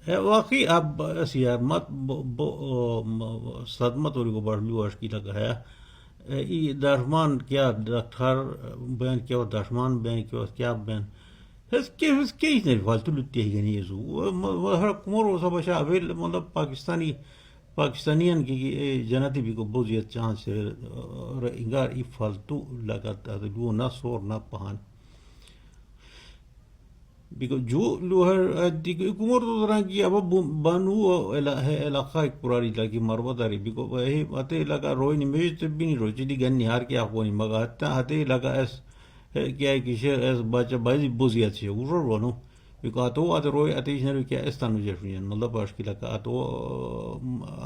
واقعی اب بس یار مت صدمہ توری کو بڑھ لو اش کی لگا ہے ای درمان کیا دکتر بین کیا درمان بین کیا بین ہس کیا فالتو لتے ہی نہیں سو ہر کمر سب اچھا اویل مطلب پاکستانیان کی جنتی بھی کو بہت زیادہ چانس ہے اور انگار ای فالتو لگاتا لو نہ سور نہ پہان بیکو جو لوہر دیکھو کمر تو طرح کی اب بانو ہے علاقہ ایک پرانی علاقی مربع داری بیکو وہی ہتے علاقہ روئی نہیں میج تو بھی نہیں روئی چلی گن نہار کیا کو نہیں مگا ہتے علاقہ ایس کیا ہے کہ شہر ایس بچہ بازی بوزیات سے اُڑ بنو بیکو اتو ات روئی اتیش نے کیا اس طرح جشنیاں مطلب باش کی لگا اتو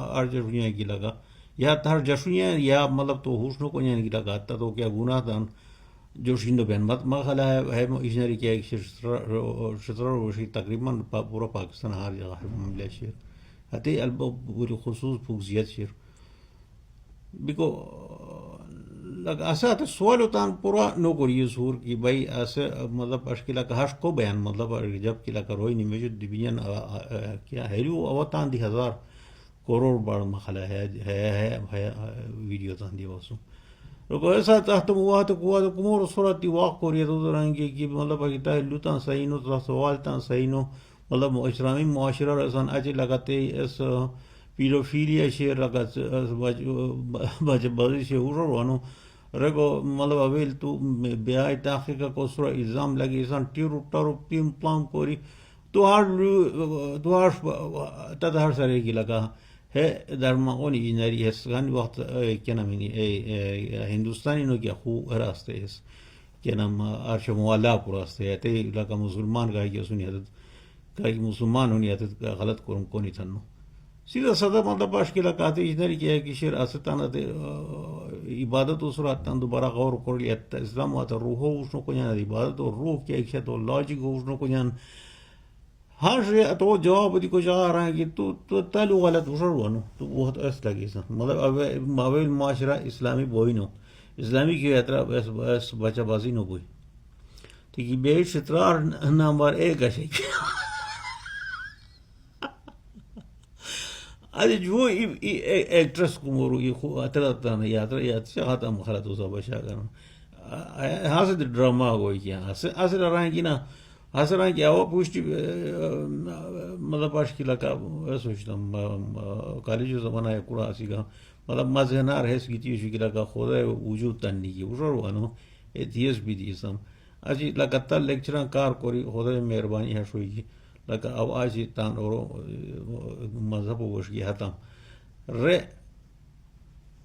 ار جشنیاں کی لگا یا تھر جشنیاں یا مطلب تو ہوش کو نہیں کی لگا تو کیا گناہ دان جو شیندو بین مت مخلا ہے اشنری کیا ایک شطر وشی تقریباً پورا پاکستان ہر جگہ ہے مملہ شیر حتی البا پوری خصوص فوکسیت شیر بیکو لگ ایسا تو سوال ہوتا پورا نو کری سور کی بھائی ایسے مطلب اشکیلا کا ہش کو بیان مطلب جب کلا کا روئی نہیں میجو دیبین کیا ہیلو اوتان دی 1000 کروڑ بار مخلا ہے ویڈیو تان دی واسو ایسا تحت ہوا تو کمور صورت واق کو رہی تو رنگی کہ مطلب کہ لوتان صحیح نو تو سوال تان صحیح نو مطلب اسلامی معاشرہ رسان اچھے لگاتے اس پیڈوفیلیا شیر لگا بچے بازی سے اڑ وانو رگو مطلب اویل تو بیائی تحقیق کو سورا الزام لگی انسان ٹیرو ٹارو پیم پلام کوری تو ہر تدہر سرے کی لگا ہے درما اونی جنری ہے سگان وقت کیا نام ہندوستانی نو کیا خو راستے ہے کیا نام عرش موالا کو راستے ہے تے لگا مسلمان کا کیا سنی حدت کہ مسلمان ہونی حدت غلط کرم کو نہیں تھنو سیدھا سدا مطلب باش کی لگا تے جنری کیا ہے کہ شیر آستانہ تے عبادت و سرات تان دوبارہ غور کر لیا اسلام ہوا تھا روح اس کو جان عبادت اور روح کیا ایک تو لاجک ہو اس کو جان ہاں تو جواب دی کو جا رہا ہے کہ تو تلو غلط وشر ونو تو وہ تو اس لگی سا مطلب اویل معاشرہ اسلامی بوئی نو اسلامی کی اعترا بس بچہ بازی نو بوئی تو یہ بے شطرار نمبر 1 ہے ادھر جو ایکٹریس کو مورو یہ خو اترا نا یاترا یا چاہتا مخلط ہوسا بشا کرنا ہاں سے ڈرامہ ہوئی کیا ہنس رہا ہے کہ نا ہنس رہا ہے کہ وہ پوچھتی مطلب پاش کی لگا سوچتا کالج زمانہ ہے کڑا سی کا مطلب مزہ نہ رہے اس کی کی لگا خدا وجود تنی کی وشر وانو ایتھیس بھی دیسم اچھی لگتا لیکچراں کار کوری خدا مہربانی ہے شوئی کی لگا اب آج تان اور مذہب وش کی ہتم رے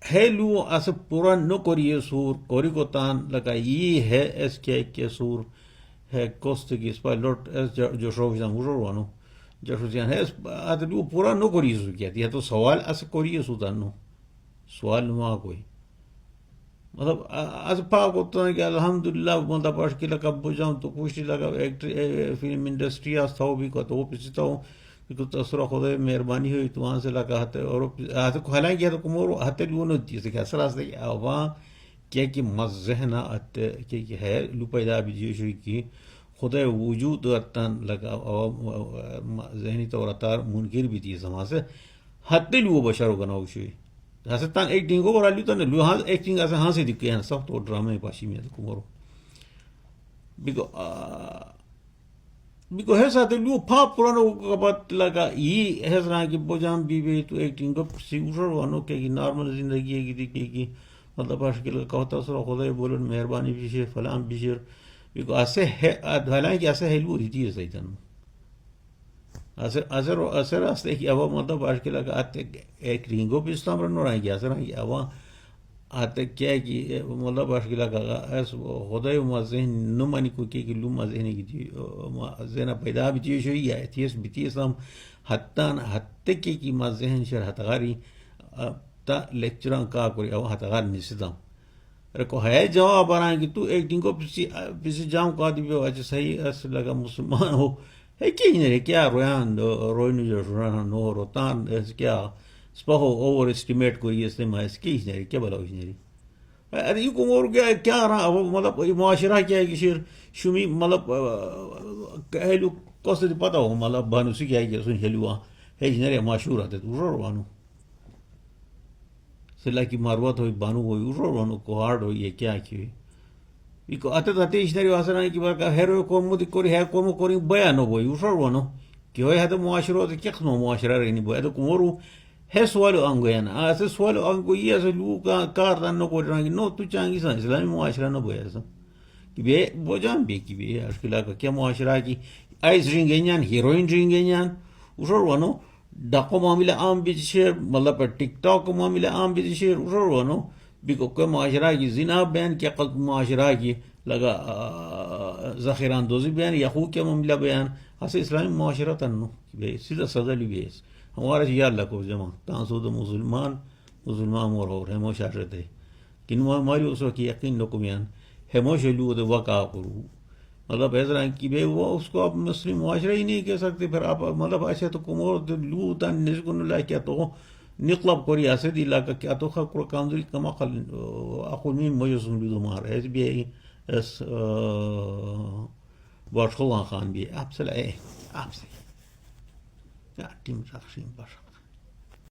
ہیلو اس پورا نو کوری سور کوری کو تان لگا یہ ہے اس کے سور ہے کوست کی اس پر لوٹ اس جو شوشان وشر وانو جو شوشان ہے اس ادلو پورا نو کوری سو کیا تھی تو سوال اس کوری سو تانو سوال نو کوئی مطلب از پاک ہوتا ہے کہ الحمدللہ مطلب پاش کی لگا بجاؤں تو پوچھتی لگا فلم انڈسٹری آستا ہو بھی کو تو وہ پچھتا ہوں کہ تسرا خدا مہربانی ہوئی تو وہاں سے لگا ہاتھ اور حالانکہ تو کمور ہاتھ لو نو تھی کہ اثر آستا کہ وہاں کیا کہ مذہنہ کہ ہے لو پیدا بھی جیش ہوئی کی خدا وجود اتن لگا ذہنی طور اتار منکر بھی تھی سما سے ہاتھ لو بشر گناؤ شوئی ہستان ایکٹنگ اور علی تو لو ہاں ایکٹنگ ایسا ہاں سے دکھے ہیں سب تو ڈرامے پاشی میں تو کمرو بیکو ہے ساتھ لو پھا پرانا بات لگا یہ ہے سنا کہ بوجام بھی تو ایکٹنگ کو سی اڑ وانو کہ نارمل زندگی ہے کہ کی مطلب پاش کے لگا ہوتا سر خدا بولن مہربانی بھی شیر فلام بھی شیر بیکو ایسے ہے حالانکہ ایسا ہے لو رہتی ہے صحیح تن اثر آستے کہ اب مطلب آج کے لگا آتے ایک رینگو بھی اسلام رنو رہا ہے کہ اثر ہے کہ اب آتے کیا کہ مطلب آج کے لگا خدای مذہن نمانی کو کہ لو مذہنی کی تھی مذہنہ پیدا بھی چیز ہوئی یا ایتھیس بھی تھی اسلام حتی کی مذہن شر حتغاری تا لیکچران کا کوئی اب حتغار نسیدام رکو ہے جواب آ رہا ہے کہ تو ایک دن کو پسی جاؤں کا دی بھی اچھا صحیح ایسا لگا مسلمان ہو ہے کیا رویان روینو جو رویان نو روتان کیا سپاہو اوور اسٹیمیٹ کو یہ استعمال ہے کی ہی کیا بلا ہی ارے یہ کمور کیا رہا مطلب معاشرہ کیا ہے کہ شیر شمی مطلب کہلو cosa di pata o mala banu si kya sun helua he jinere mashura te uror wanu sela ki marwat hoy banu hoy uror wanu ko hard hoy ye kya ki iko ate jinere wasana ki ba hero ko mudi kori he ko mo kori bayano boy uror wanu ki hoy hada muashiro te kikno muashira reni boy ado kumoru he swalo angoyan ase swalo ango yeso luka karda no ko rangi no tu changi san islami muashira no boy asa ki be bojan be ki be ashkila ka kya muashira ki ice ringenyan heroin ringenyan uror wanu ڈاکو معاملہ عام بھی شیر مطلب ٹک talk معاملہ عام بھی شیر ورونو بیکو کوئی معاشرہ کی زنا بیان کیا قد معاشرہ کی لگا ذخیران دوزی بیان یا خو کیا معاملہ بیان اسے اسلامی معاشرہ تنو بے سیدھا سزا لی بیس ہمارا یا اللہ کو جمع تانسود مسلمان مور ہو ہمو شاشت ہے کن ہماری اس وقت یقین لو بیان ہمو شلو دے وقع کرو مطلب ایسا کہ بے وہ اس کو آپ مسلم معاشرہ ہی نہیں کہہ سکتے پھر آپ مطلب ایسے تو کمور لو تن نسکن اللہ کیا تو نقلب کوری ایسے دی علاقہ کیا تو خاکر کامدری کم اقل مین مجھسن لیدو مار ایسے بھی اس باشخلان خان بھی آپ سے لائے آپ سے ٹیم رخشین باشخ